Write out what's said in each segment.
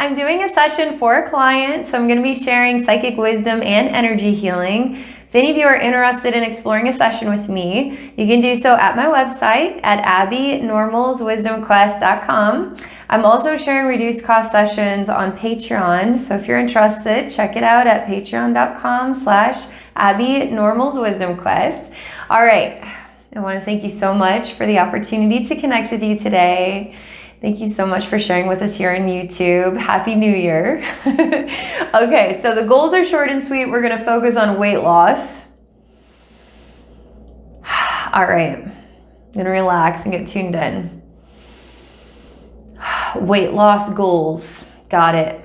I'm doing a session for a client, so I'm going to be sharing psychic wisdom and energy healing. If any of you are interested in exploring a session with me, you can do so at my website at abbeynormalswisdomquest.com. I'm also sharing reduced cost sessions on Patreon, so if you're interested, check it out at patreon.com/abbeynormalswisdomquest. All right, I want to thank you so much for the opportunity to connect with you today. Thank you so much for sharing with us here on YouTube. Happy New Year. Okay, so the goals are short and sweet. We're going to focus on weight loss. All right, I'm going to relax and get tuned in. Weight loss goals. Got it.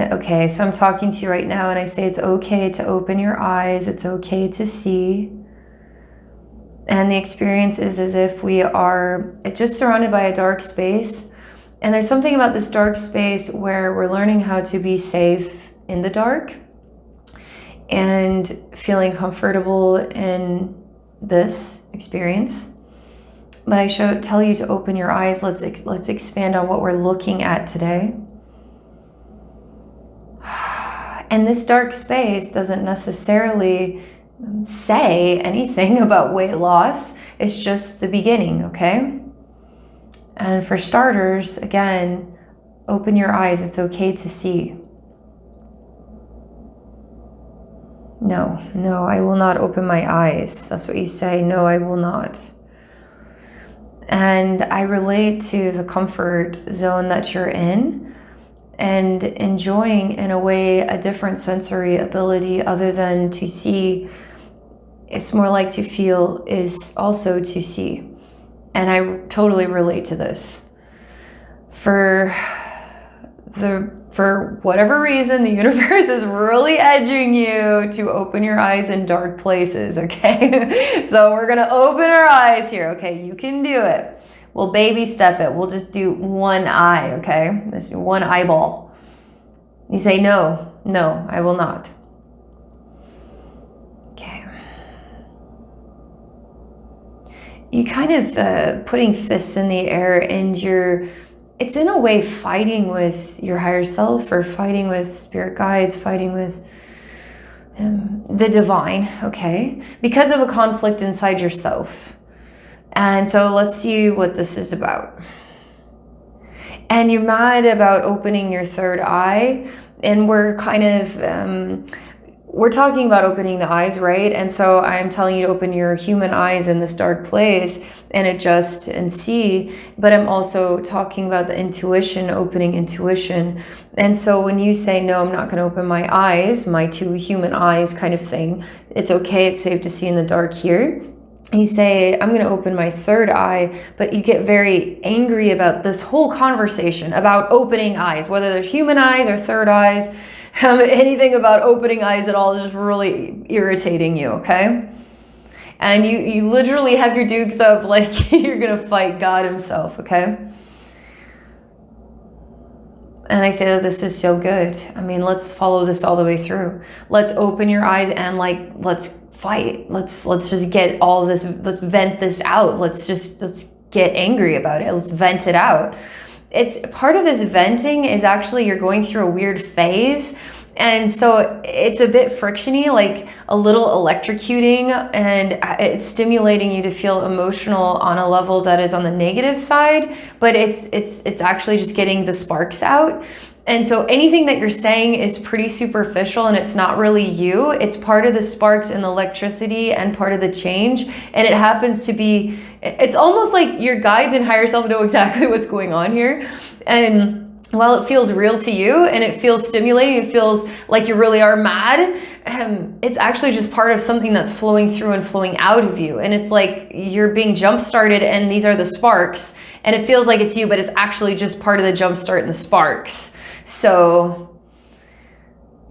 Okay, so I'm talking to you right now and I say it's okay to open your eyes. It's okay to see. And the experience is as if we are just surrounded by a dark space. And there's something about this dark space where we're learning how to be safe in the dark and feeling comfortable in this experience. But I tell you to open your eyes. Let's expand on what we're looking at today. And this dark space doesn't necessarily say anything about weight loss. It's just the beginning, okay? And for starters, again, open your eyes. It's okay to see. No, I will not open my eyes. That's what you say. No, I will not. And I relate to the comfort zone that you're in and enjoying, in a way, a different sensory ability other than to see. It's more like to feel is also to see. And I totally relate to this. For whatever reason, the universe is really edging you to open your eyes in dark places, okay? So we're gonna open our eyes here, okay? You can do it. We'll baby step it. We'll just do one eye, okay? Just do one eyeball. You say, no, I will not. Okay. You kind of putting fists in the air and it's in a way fighting with your higher self or fighting with spirit guides, fighting with the divine, okay? Because of a conflict inside yourself. And so let's see what this is about. And you're mad about opening your third eye. And we're kind of, we're talking about opening the eyes, right? And so I'm telling you to open your human eyes in this dark place and adjust and see. But I'm also talking about the intuition, opening intuition. And so when you say, no, I'm not going to open my eyes, my two human eyes kind of thing, it's okay. It's safe to see in the dark here. You say, I'm going to open my third eye, but you get very angry about this whole conversation about opening eyes, whether they're human eyes or third eyes. Anything about opening eyes at all is just really irritating you, okay? And you literally have your dukes up like you're going to fight God himself, okay? And I say that this is so good. I mean, let's follow this all the way through. Let's open your eyes and let's fight. Let's just get all this, let's vent this out. Let's get angry about it. Let's vent it out. It's part of this venting is actually you're going through a weird phase. And so it's a bit frictiony, like a little electrocuting, and it's stimulating you to feel emotional on a level that is on the negative side, but it's actually just getting the sparks out. And so anything that you're saying is pretty superficial and it's not really you. It's part of the sparks and the electricity and part of the change. And it happens to be, it's almost like your guides and higher self know exactly what's going on here. And while it feels real to you and it feels stimulating, it feels like you really are mad, it's actually just part of something that's flowing through and flowing out of you. And it's like you're being jump started and these are the sparks. And it feels like it's you, but it's actually just part of the jump start and the sparks. So,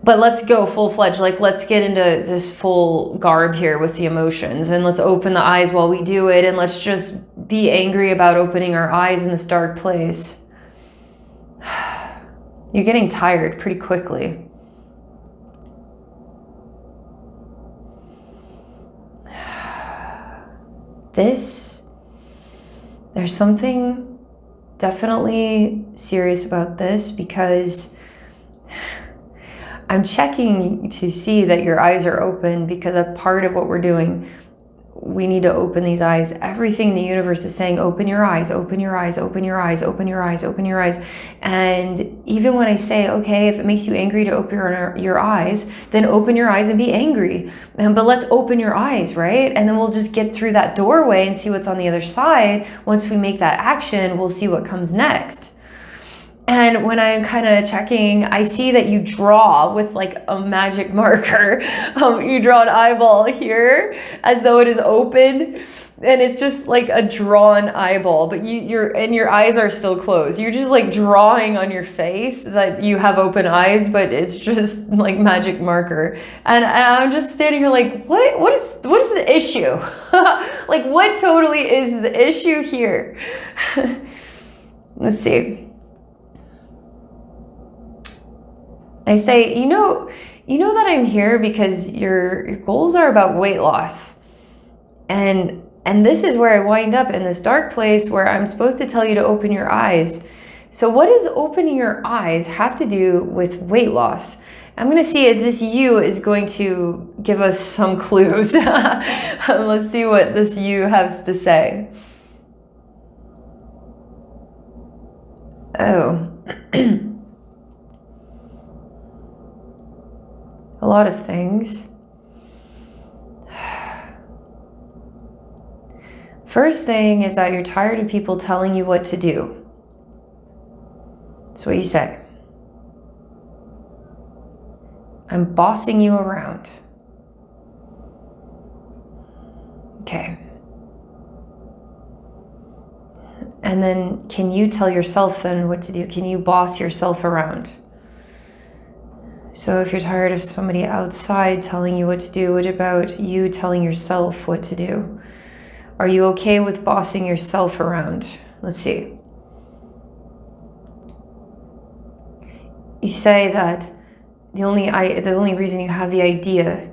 but let's go full-fledged, like let's get into this full garb here with the emotions and let's open the eyes while we do it and let's just be angry about opening our eyes in this dark place. You're getting tired pretty quickly. there's something definitely serious about this, because I'm checking to see that your eyes are open, because that's part of what we're doing. We need to open these eyes. Everything in the universe is saying, open your eyes, open your eyes, open your eyes, open your eyes, open your eyes. And even when I say, okay, if it makes you angry to open your eyes, then open your eyes and be angry. But let's open your eyes, right? And then we'll just get through that doorway and see what's on the other side. Once we make that action, we'll see what comes next. And when I'm kind of checking, I see that you draw with like a magic marker. You draw an eyeball here as though it is open, and it's just like a drawn eyeball, but your eyes are still closed. You're just like drawing on your face that you have open eyes, but it's just like magic marker. And I'm just standing here like, what is the issue? Like, what totally is the issue here? Let's see. I say, you know that I'm here because your goals are about weight loss. And this is where I wind up in this dark place where I'm supposed to tell you to open your eyes. So what does opening your eyes have to do with weight loss? I'm going to see if this you is going to give us some clues. Let's see what this you has to say. Oh. A lot of things. First thing is that you're tired of people telling you what to do. That's what you say. I'm bossing you around. Okay. And then can you tell yourself then what to do? Can you boss yourself around? So if you're tired of somebody outside telling you what to do, what about you telling yourself what to do? Are you okay with bossing yourself around? Let's see. You say that the only reason you have the idea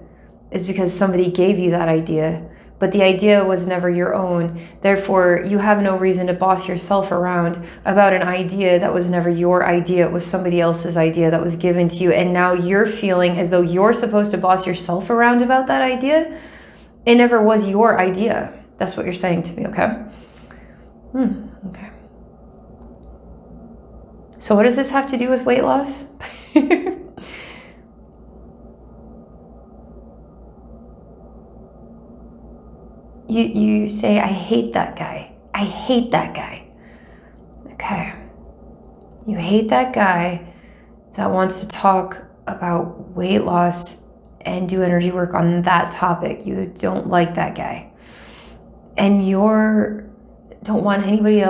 is because somebody gave you that idea, but the idea was never your own. Therefore, you have no reason to boss yourself around about an idea that was never your idea. It was somebody else's idea that was given to you. And now you're feeling as though you're supposed to boss yourself around about that idea. It never was your idea. That's what you're saying to me, okay? Okay. So what does this have to do with weight loss? You say, I hate that guy. I hate that guy. Okay. You hate that guy that wants to talk about weight loss and do energy work on that topic. You don't like that guy. And you don't want anybody's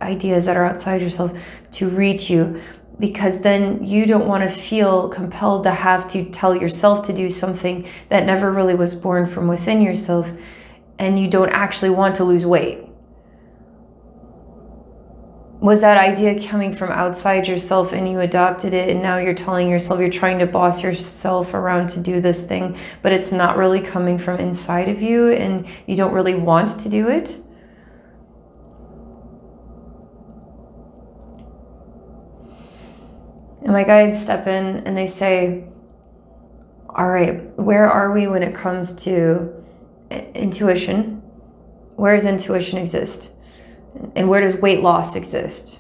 ideas that are outside yourself to reach you, because then you don't want to feel compelled to have to tell yourself to do something that never really was born from within yourself, and you don't actually want to lose weight. Was that idea coming from outside yourself and you adopted it, and now you're telling yourself you're trying to boss yourself around to do this thing, but it's not really coming from inside of you and you don't really want to do it? And my guides step in and they say, all right, where are we when it comes to intuition? Where does intuition exist? And where does weight loss exist?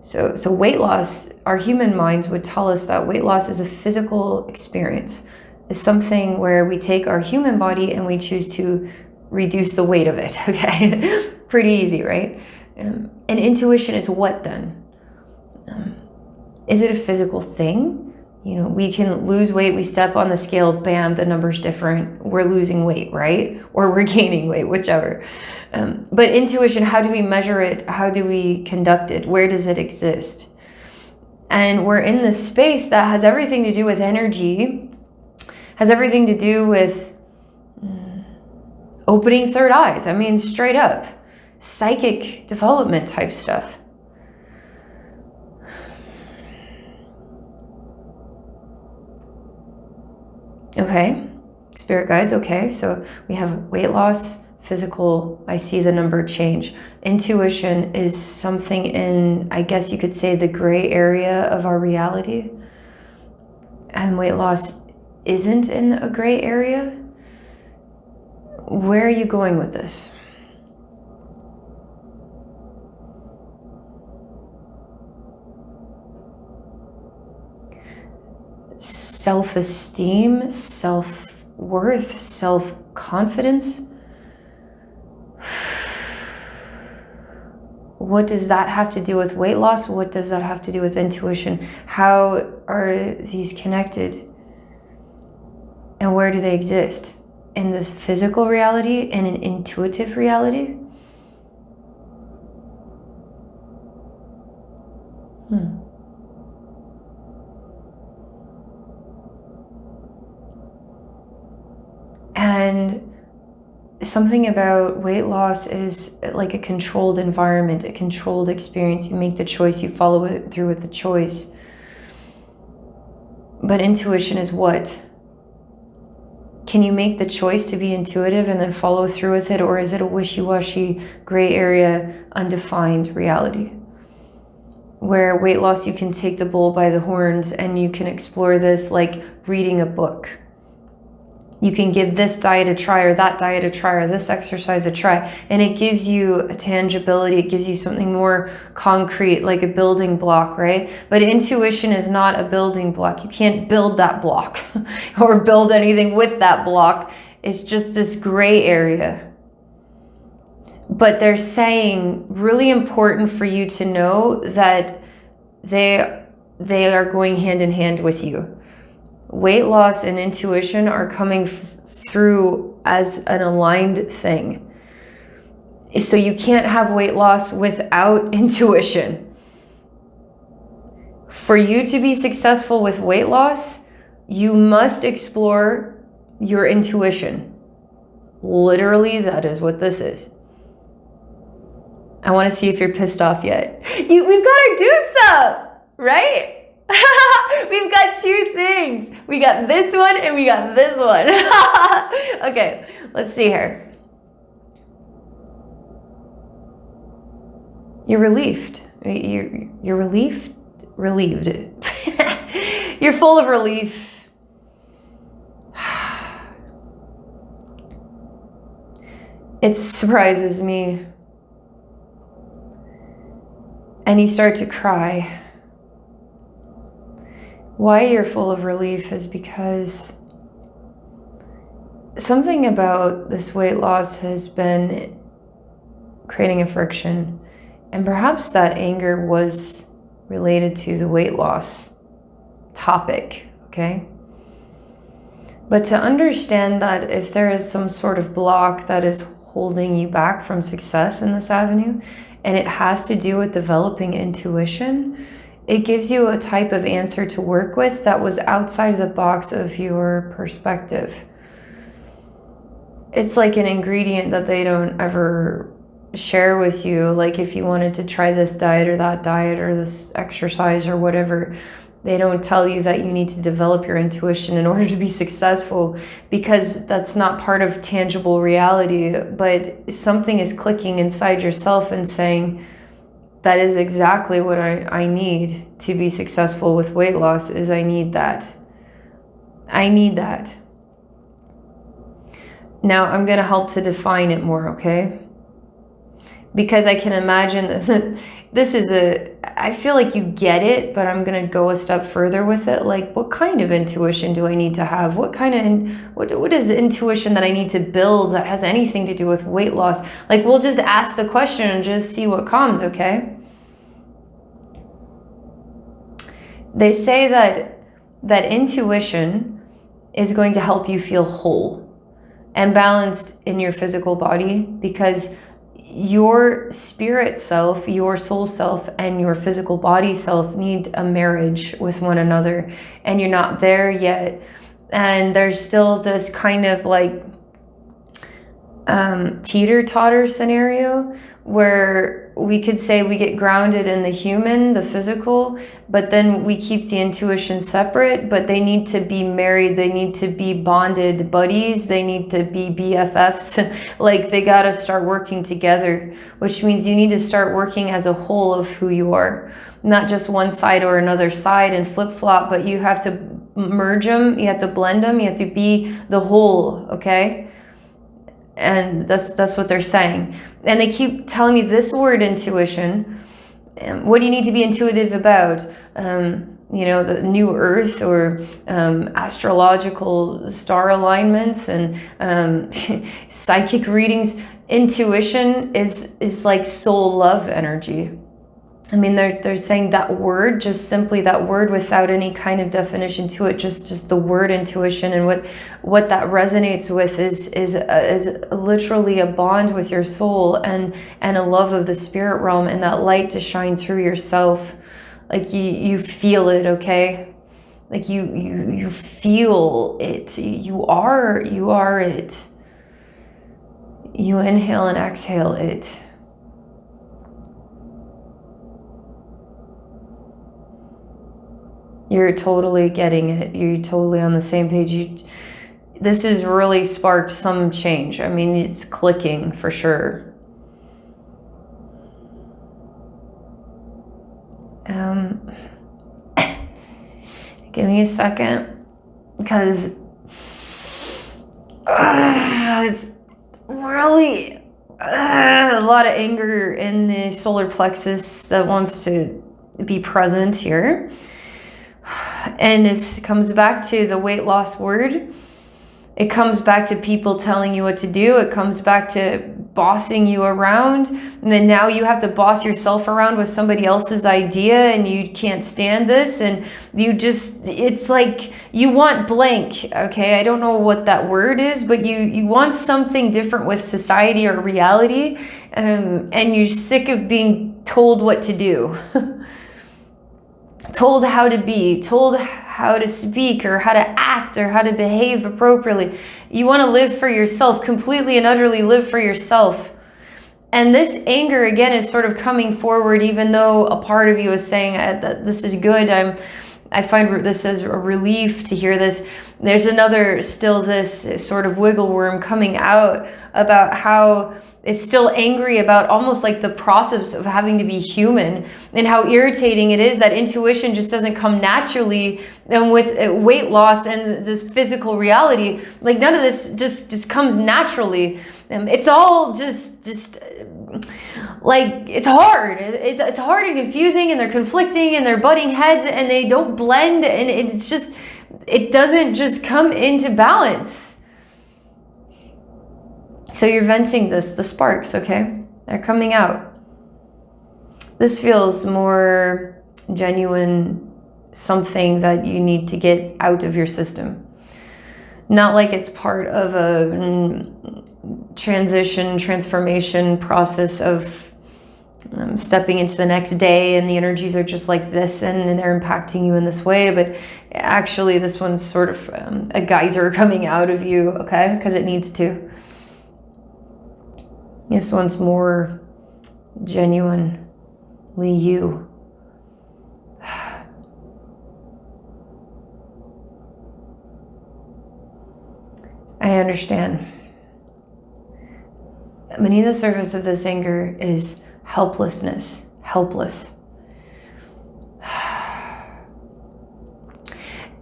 So weight loss, our human minds would tell us that weight loss is a physical experience. It's something where we take our human body and we choose to reduce the weight of it, okay? Pretty easy, right? And intuition is what then? Is it a physical thing? You know, we can lose weight, we step on the scale, bam, the number's different. We're losing weight, right? Or we're gaining weight, whichever. But intuition, how do we measure it? How do we conduct it? Where does it exist? And we're in this space that has everything to do with energy, has everything to do with opening third eyes. I mean, straight up, psychic development type stuff. Okay, Spirit guides, okay. So we have weight loss, physical, I see the number change. Intuition is something in, I guess you could say, the gray area of our reality. And weight loss isn't in a gray area. Where are you going with this? Self-esteem, self-worth, self-confidence. What does that have to do with weight loss? What does that have to do with intuition? How are these connected? And where do they exist? In this physical reality and an intuitive reality? And something about weight loss is like a controlled environment, a controlled experience. You make the choice, you follow it through with the choice. But intuition is what? Can you make the choice to be intuitive and then follow through with it? Or is it a wishy-washy, gray area, undefined reality? Where weight loss, you can take the bull by the horns and you can explore this like reading a book. You can give this diet a try or that diet a try or this exercise a try. And it gives you a tangibility. It gives you something more concrete, like a building block, right? But intuition is not a building block. You can't build that block or build anything with that block. It's just this gray area. But they're saying really important for you to know that they are going hand in hand with you. Weight loss and intuition are coming through as an aligned thing. So you can't have weight loss without intuition. For you to be successful with weight loss, you must explore your intuition. Literally, that is what this is. I want to see if you're pissed off yet. We've got our dukes up, right? We've got two things. We got this one and we got this one. Okay, let's see here. You're relieved. You're relieved? Relieved. You're full of relief. It surprises me. And you start to cry. Why you're full of relief is because something about this weight loss has been creating a friction. And perhaps that anger was related to the weight loss topic, okay? But to understand that if there is some sort of block that is holding you back from success in this avenue, and it has to do with developing intuition, it gives you a type of answer to work with that was outside of the box of your perspective. It's like an ingredient that they don't ever share with you. Like if you wanted to try this diet or that diet or this exercise or whatever, they don't tell you that you need to develop your intuition in order to be successful, because that's not part of tangible reality. But something is clicking inside yourself and saying, that is exactly what I need to be successful with weight loss, is I need that. I need that. Now I'm going to help to define it more, okay? Because I can imagine that this is I feel like you get it, but I'm going to go a step further with it. Like, what kind of intuition do I need to have? What is intuition that I need to build that has anything to do with weight loss? Like, we'll just ask the question and just see what comes, okay? They say that intuition is going to help you feel whole and balanced in your physical body, because your spirit self, your soul self, and your physical body self need a marriage with one another, and you're not there yet. And there's still this kind of like teeter-totter scenario where we could say we get grounded in the human, the physical, but then we keep the intuition separate, but they need to be married, they need to be bonded buddies, they need to be BFFs. Like, they got to start working together, which means you need to start working as a whole of who you are, not just one side or another side and flip-flop, but you have to merge them, you have to blend them, you have to be the whole, okay? And that's what they're saying. And they keep telling me this word, intuition. What do you need to be intuitive about? You know, the new earth, or astrological star alignments, and psychic readings. Intuition is like soul love energy. I mean, they're saying that word, just simply that word without any kind of definition to it, just the word intuition, and what that resonates with is literally a bond with your soul and a love of the spirit realm, and that light to shine through yourself. Like you feel it, okay? Like you feel it. You are it. You inhale and exhale it. You're totally getting it. You're totally on the same page. This has really sparked some change. I mean, it's clicking for sure. Give me a second, because it's really a lot of anger in the solar plexus that wants to be present here. And it comes back to the weight loss word. It comes back to people telling you what to do. It comes back to bossing you around. And then now you have to boss yourself around with somebody else's idea, and you can't stand this. And it's like you want blank, okay? I don't know what that word is, but you want something different with society or reality. And you're sick of being told what to do. Told how to be, told how to speak, or how to act, or how to behave appropriately. You want to live for yourself, completely and utterly live for yourself. And this anger, again, is sort of coming forward, even though a part of you is saying that this is good. I find this as a relief to hear this. There's another, still this sort of wiggle worm coming out about how it's still angry about almost like the process of having to be human, and how irritating it is that intuition just doesn't come naturally. And with weight loss and this physical reality, like none of this just comes naturally. It's all just like, it's hard. It's hard and confusing, and they're conflicting, and they're butting heads, and they don't blend, and it doesn't just come into balance. So you're venting the sparks, okay? They're coming out. This feels more genuine, something that you need to get out of your system. Not like it's part of a transformation process of stepping into the next day, and the energies are just like this, and they're impacting you in this way. But actually, this one's sort of a geyser coming out of you, okay? Because it needs to. This one's more genuinely you. I understand. Beneath the surface of this anger is helplessness. Helpless.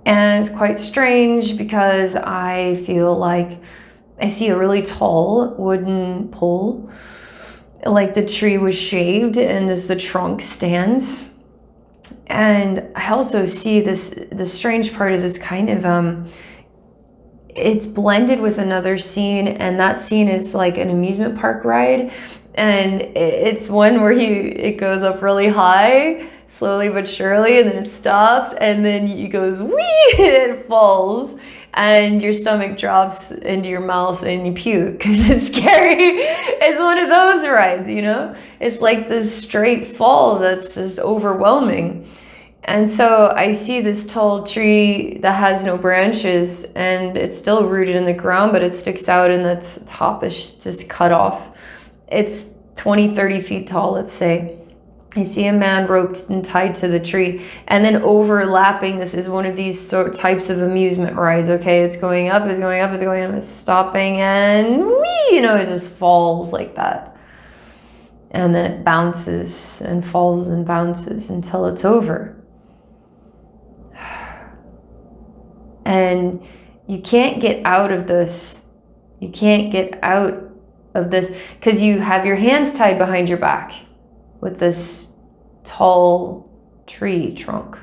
And it's quite strange, because I feel like I see a really tall wooden pole, like the tree was shaved and as the trunk stands. And I also see the strange part is it's kind of, it's blended with another scene, and that scene is like an amusement park ride. And it's one where it goes up really high, slowly but surely, and then it stops, and then it goes whee, and it falls. And your stomach drops into your mouth and you puke because it's scary. It's one of those rides, you know? It's like this straight fall that's just overwhelming. And so I see this tall tree that has no branches, and it's still rooted in the ground, but it sticks out and the top is just cut off. It's 20, 30 feet tall, let's say. I see a man roped and tied to the tree, and then overlapping, this is one of these types of amusement rides, okay? It's going up, it's going up, it's going up, it's stopping, and whee, you know, it just falls like that. And then it bounces and falls and bounces until it's over. And you can't get out of this. You can't get out of this because you have your hands tied behind your back with this tall tree trunk.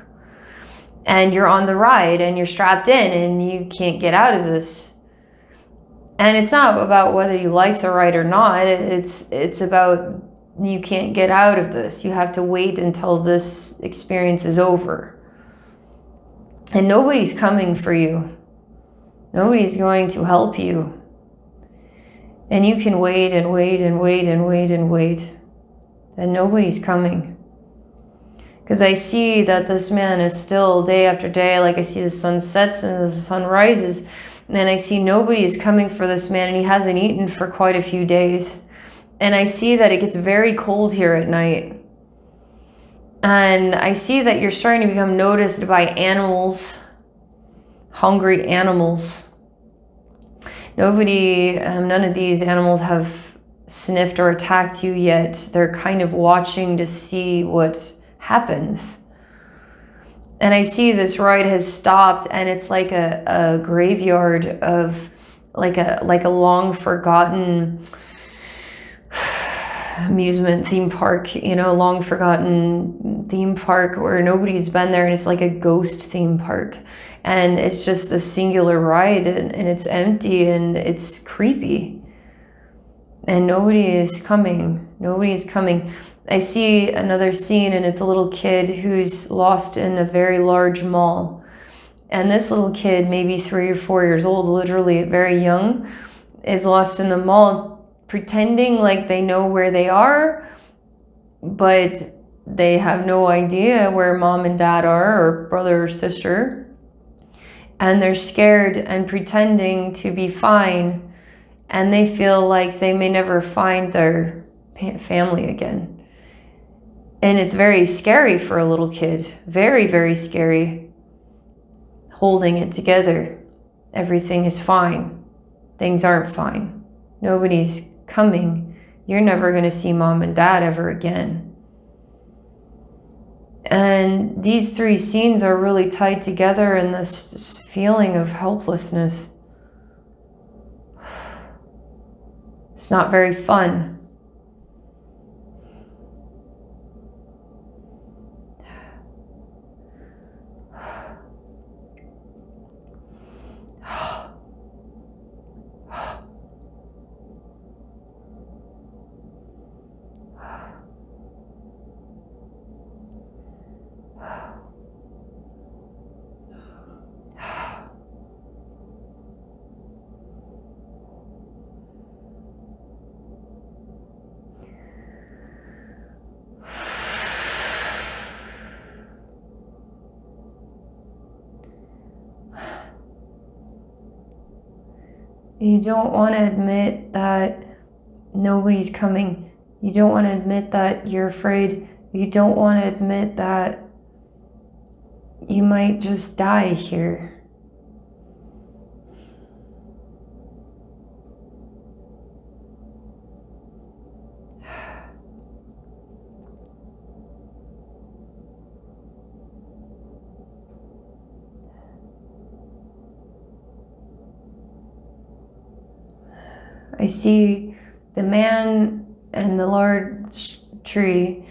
And you're on the ride and you're strapped in and you can't get out of this. And it's not about whether you like the ride or not. It's about you can't get out of this. You have to wait until this experience is over. And nobody's coming for you. Nobody's going to help you. And you can wait and wait and wait and wait and wait. And nobody's coming. Because I see that this man is still day after day, like I see the sun sets and the sun rises. And I see nobody is coming for this man, and he hasn't eaten for quite a few days. And I see that it gets very cold here at night. And I see that you're starting to become noticed by animals, hungry animals. None of these animals have sniffed or attacked you yet. They're kind of watching to see what happens. And I see this ride has stopped, and it's like a graveyard of like a long forgotten amusement theme park, you know, long forgotten theme park where nobody's been there, and it's like a ghost theme park, and it's just a singular ride, and it's empty and it's creepy, and nobody is coming. I see another scene, and it's a little kid who's lost in a very large mall, and this little kid, maybe 3 or 4 years old, literally very young, is lost in the mall, pretending like they know where they are, but they have no idea where mom and dad are, or brother or sister. And they're scared and pretending to be fine. And they feel like they may never find their family again. And it's very scary for a little kid. Very, very scary. Holding it together. Everything is fine. Things aren't fine. Nobody's coming. You're never going to see mom and dad ever again. And these three scenes are really tied together in this feeling of helplessness. It's not very fun. You don't want to admit that nobody's coming. You don't want to admit that you're afraid. You don't want to admit that you might just die here. I see the man and the large tree.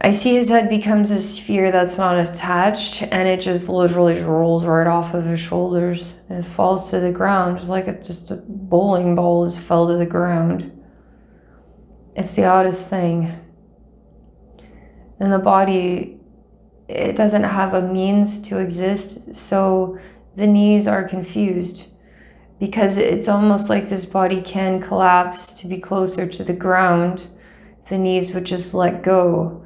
I see his head becomes a sphere that's not attached, and it just literally rolls right off of his shoulders and it falls to the ground, just like just a bowling ball just fell to the ground. It's the oddest thing. And the body, it doesn't have a means to exist, so the knees are confused. Because it's almost like this body can collapse to be closer to the ground. The knees would just let go.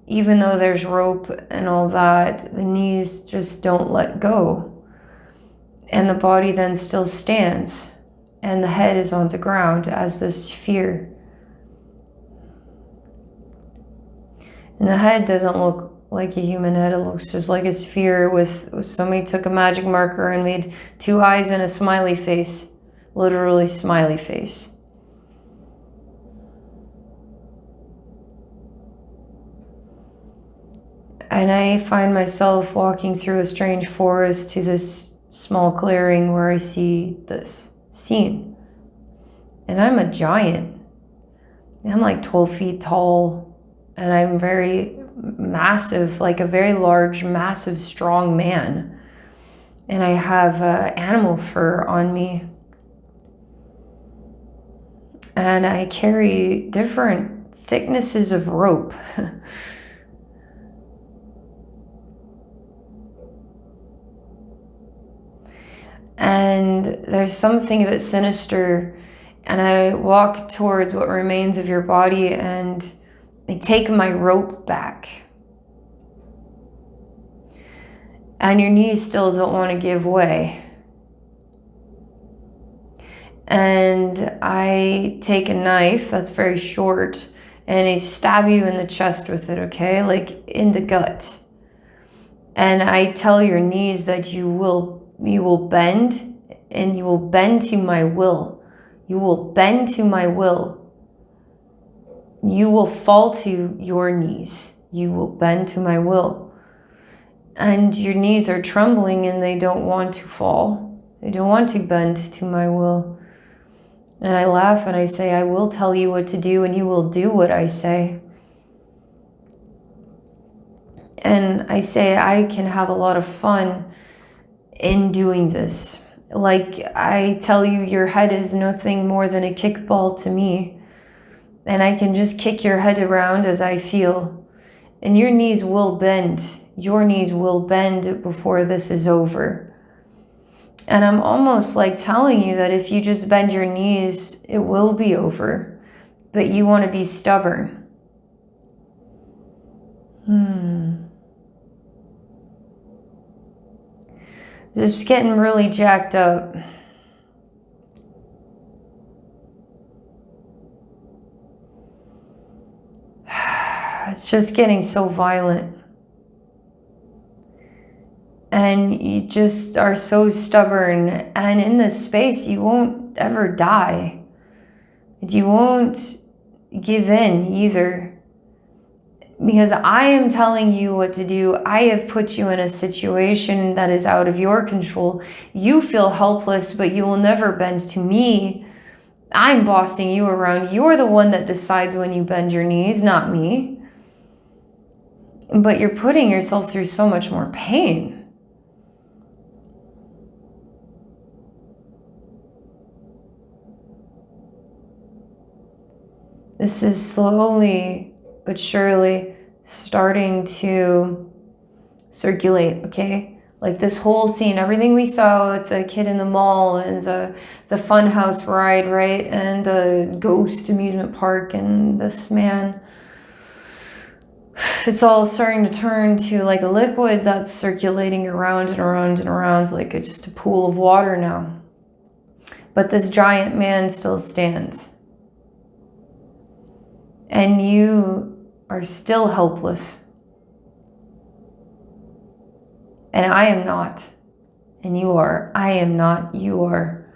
even though there's rope and all that, the knees just don't let go. And the body then still stands. And the head is on the ground as this sphere. And the head doesn't look like a human head. It looks just like a sphere with somebody took a magic marker and made 2 eyes and a smiley face. Literally smiley face. And I find myself walking through a strange forest to this small clearing where I see this scene. And I'm a giant. I'm like 12 feet tall. And I'm very massive, like a very large, massive, strong man. And I have animal fur on me. And I carry different thicknesses of rope. And there's something a bit sinister. And I walk towards what remains of your body and I take my rope back. And your knees still don't want to give way. And I take a knife that's very short and I stab you in the chest with it, okay? Like in the gut. And I tell your knees that you will bend, and you will bend to my will. You will bend to my will. You will fall to your knees. You will bend to my will. And your knees are trembling and they don't want to fall. They don't want to bend to my will. And I laugh and I say, I will tell you what to do and you will do what I say. And I say I can have a lot of fun in doing this. Like I tell you, your head is nothing more than a kickball to me. And I can just kick your head around as I feel. And your knees will bend. Your knees will bend before this is over. And I'm almost like telling you that if you just bend your knees, it will be over. But you want to be stubborn. This is getting really jacked up. It's just getting so violent. And you just are so stubborn. And in this space, you won't ever die. You won't give in either. Because I am telling you what to do. I have put you in a situation that is out of your control. You feel helpless, but you will never bend to me. I'm bossing you around. You're the one that decides when you bend your knees, not me. But you're putting yourself through so much more pain. This is slowly but surely starting to circulate, okay? Like this whole scene, everything we saw with the kid in the mall and the funhouse ride, right? And the ghost amusement park and this man. It's all starting to turn to like a liquid that's circulating around and around and around like it's just a pool of water now. But this giant man still stands. And you are still helpless. And I am not. And you are. I am not. You are.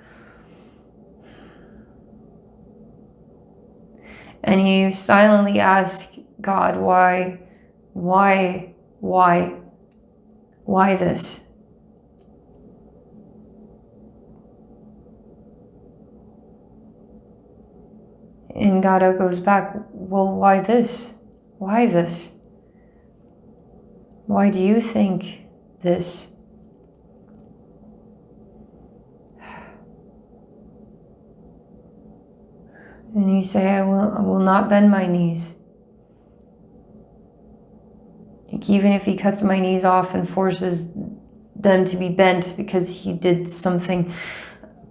And you silently ask God, why this? And God goes back, well, why this? Why this? Why do you think this? And you say, I will not bend my knees. Like even if he cuts my knees off and forces them to be bent because he did something,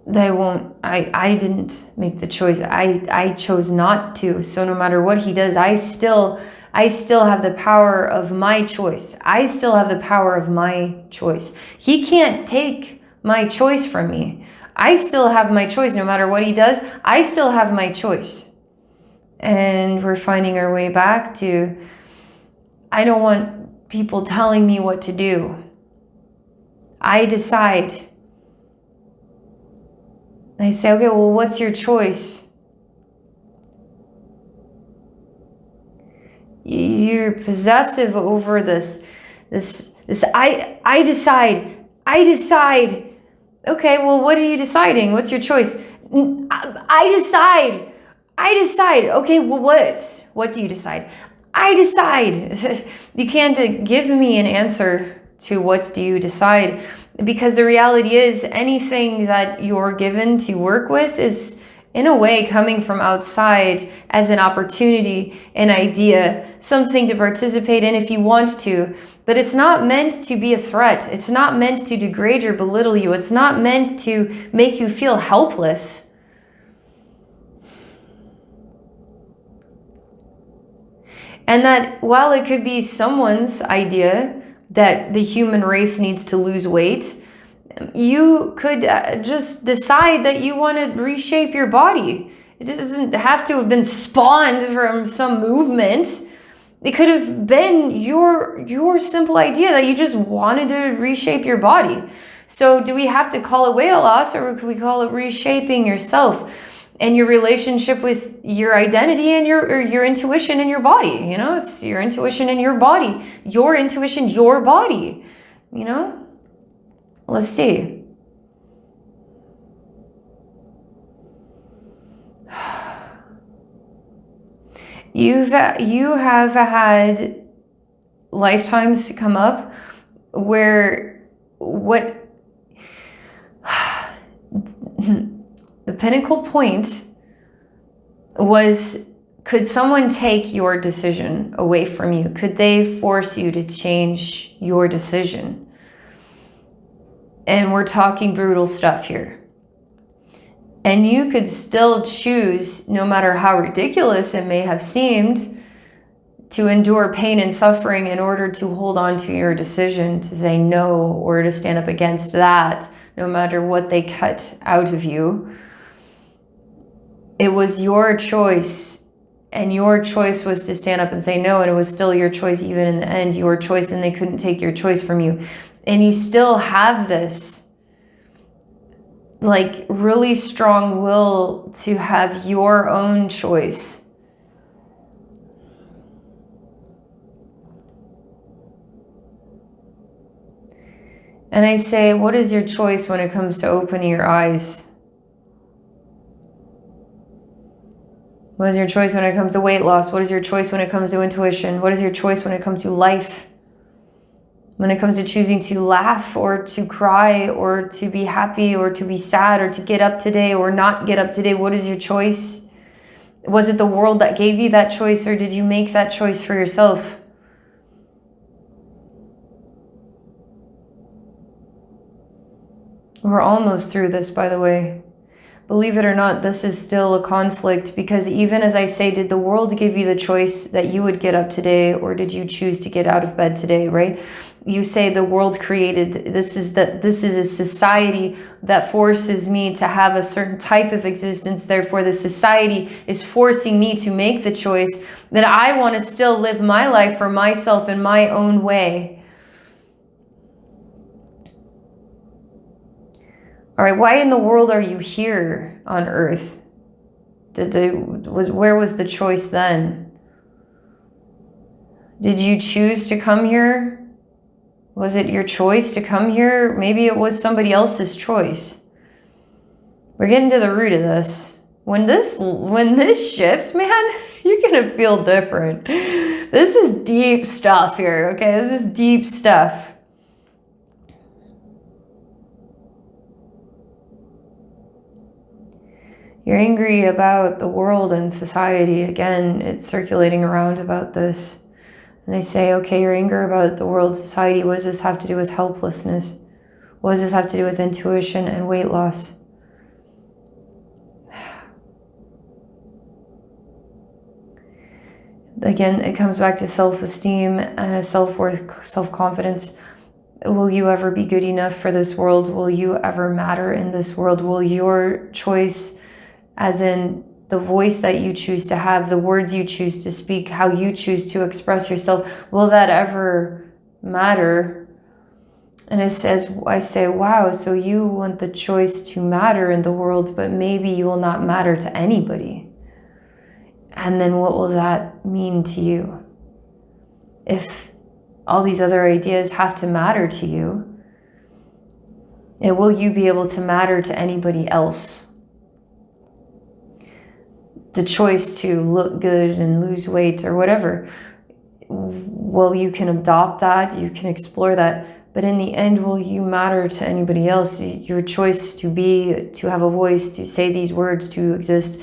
they won't. I didn't make the choice. I chose not to. So no matter what he does, I still I still have the power of my choice. I still have the power of my choice. He can't take my choice from me. I still have my choice. No matter what he does, I still have my choice. And we're finding our way back to, I don't want people telling me what to do. I decide. I say, okay, well, what's your choice? You're possessive over this I decide. Okay, well, what are you deciding? What's your choice? I decide. Okay, well, what do you decide? I decide. You can't give me an answer to what do you decide, because the reality is anything that you're given to work with is in a way coming from outside as an opportunity, an idea, something to participate in if you want to. But it's not meant to be a threat. It's not meant to degrade or belittle you. It's not meant to make you feel helpless. And that while it could be someone's idea that the human race needs to lose weight, you could just decide that you want to reshape your body. It doesn't have to have been spawned from some movement. It could have been your simple idea that you just wanted to reshape your body. So do we have to call it weight loss, or can we call it reshaping yourself and your relationship with your identity and your intuition in your body? You know, it's your intuition in your body. Your intuition, your body. You know? Let's see. You have had lifetimes to come up where the pinnacle point was, could someone take your decision away from you? Could they force you to change your decision? And we're talking brutal stuff here. And you could still choose, no matter how ridiculous it may have seemed, to endure pain and suffering in order to hold on to your decision, to say no, or to stand up against that, no matter what they cut out of you. It was your choice, and your choice was to stand up and say no, and it was still your choice, even in the end, your choice, and they couldn't take your choice from you. And you still have this like really strong will to have your own choice. And I say, what is your choice when it comes to opening your eyes? What is your choice when it comes to weight loss? What is your choice when it comes to intuition? What is your choice when it comes to life? When it comes to choosing to laugh or to cry or to be happy or to be sad or to get up today or not get up today, what is your choice? Was it the world that gave you that choice, or did you make that choice for yourself? We're almost through this, by the way. Believe it or not, this is still a conflict, because even as I say, did the world give you the choice that you would get up today, or did you choose to get out of bed today, right? You say the world created, this is a society that forces me to have a certain type of existence. Therefore, the society is forcing me to make the choice that I want to still live my life for myself in my own way. All right, why in the world are you here on earth? Where was the choice then? Did you choose to come here? Was it your choice to come here? Maybe it was somebody else's choice. We're getting to the root of this. When this shifts, man, you're gonna feel different. This is deep stuff here, okay? This is deep stuff. You're angry about the world and society. Again, it's circulating around about this. And I say, okay, your anger about the world, society, what does this have to do with helplessness? What does this have to do with intuition and weight loss? Again, it comes back to self-esteem, self-worth, self-confidence. Will you ever be good enough for this world? Will you ever matter in this world? Will your choice, as in the voice that you choose to have, the words you choose to speak, how you choose to express yourself, will that ever matter? And it says, I say, wow, so you want the choice to matter in the world, but maybe you will not matter to anybody. And then what will that mean to you? If all these other ideas have to matter to you, and will you be able to matter to anybody else? The choice to look good and lose weight or whatever, well, you can adopt that, you can explore that, but in the end, will you matter to anybody else? Your choice to be, to have a voice, to say these words, to exist,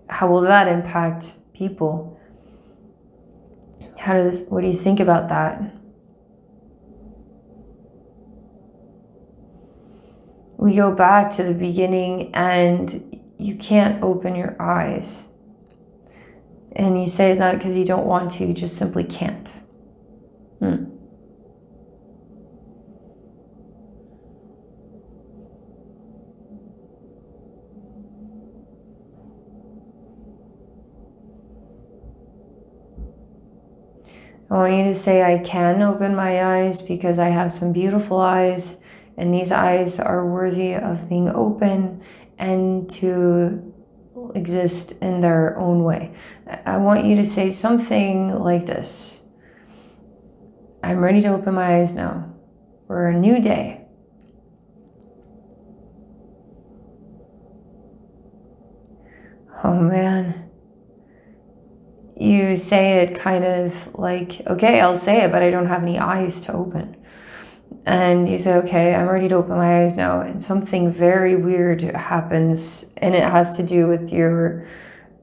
how will that impact people? What do you think about that? We go back to the beginning and you can't open your eyes. And you say it's not because you don't want to, you just simply can't. I want you to say, I can open my eyes because I have some beautiful eyes, and these eyes are worthy of being open and to exist in their own way. I want you to say something like this. I'm ready to open my eyes now for a new day. Oh man. You say it kind of like, okay, I'll say it, but I don't have any eyes to open. And you say, okay, I'm ready to open my eyes now. And something very weird happens, and it has to do with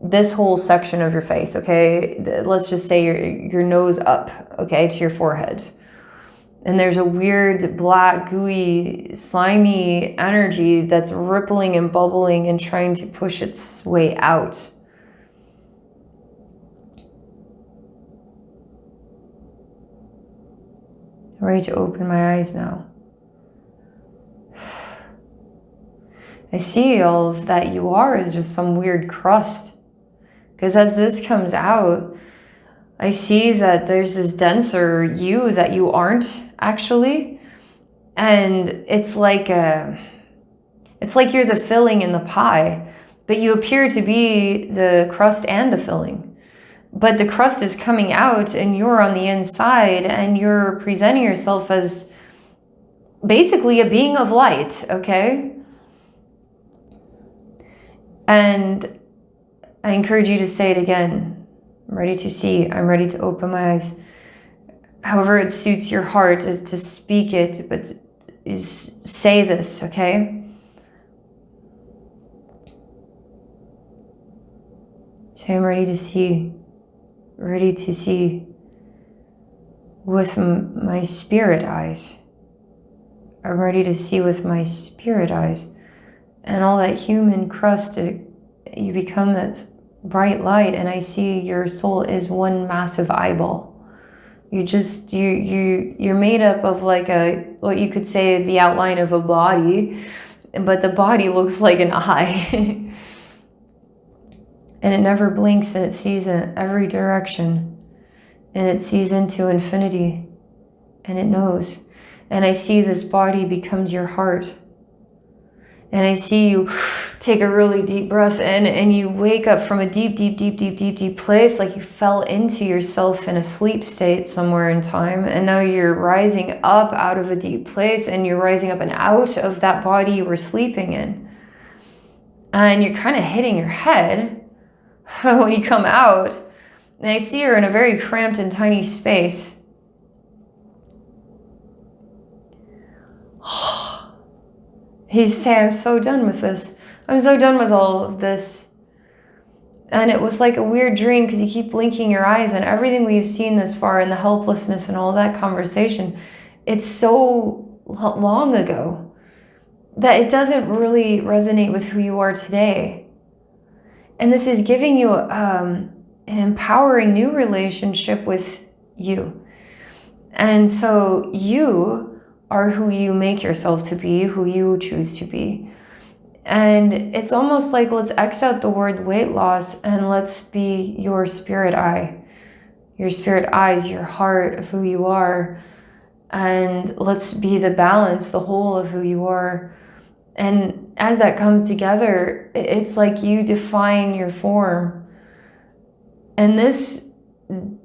this whole section of your face, okay? Let's just say your nose up, okay, to your forehead. And there's a weird, black, gooey, slimy energy that's rippling and bubbling and trying to push its way out. I'm ready to open my eyes now. I see all of that you are is just some weird crust. Because as this comes out, I see that there's this denser you that you aren't actually. And it's like you're the filling in the pie, but you appear to be the crust and the filling. But the crust is coming out and you're on the inside and you're presenting yourself as basically a being of light, okay? And I encourage you to say it again. I'm ready to see. I'm ready to open my eyes. However it suits your heart is to speak it, but say this, okay? Say, I'm ready to see. Ready to see with my spirit eyes. I'm ready to see with my spirit eyes. And all that human crust, you become that bright light, and I see your soul is one massive eyeball. You're made up of like what you could say the outline of a body, but the body looks like an eye. And it never blinks, and it sees in every direction. And it sees into infinity. And it knows. And I see this body becomes your heart. And I see you take a really deep breath in, and you wake up from a deep, deep, deep, deep, deep, deep place, like you fell into yourself in a sleep state somewhere in time. And now you're rising up out of a deep place, and you're rising up and out of that body you were sleeping in. And you're kind of hitting your head when you come out, and I see her in a very cramped and tiny space. You say, I'm so done with this. I'm so done with all of this. And it was like a weird dream because you keep blinking your eyes, and everything we've seen this far and the helplessness and all that conversation, it's so long ago that it doesn't really resonate with who you are today. And this is giving you an empowering new relationship with you. And so you are who you make yourself to be, who you choose to be. And it's almost like, let's X out the word weight loss and let's be your spirit eye, your spirit eyes, your heart of who you are. And let's be the balance, the whole of who you are. And as that comes together, it's like you define your form. And this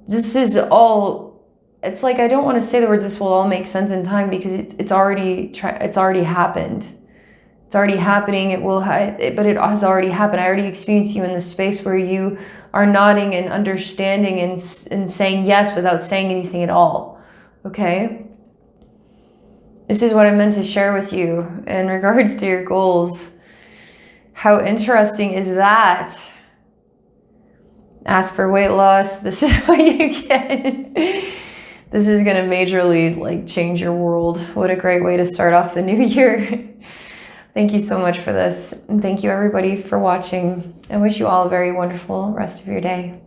is all, it's like, I don't want to say the words, this will all make sense in time, because it's already happened. It's already happening. But it has already happened. I already experienced you in this space where you are nodding and understanding and saying yes without saying anything at all. Okay? This is what I meant to share with you in regards to your goals. How interesting is that? Ask for weight loss. This is what you get. This is going to majorly like change your world. What a great way to start off the new year. Thank you so much for this. And thank you everybody for watching. I wish you all a very wonderful rest of your day.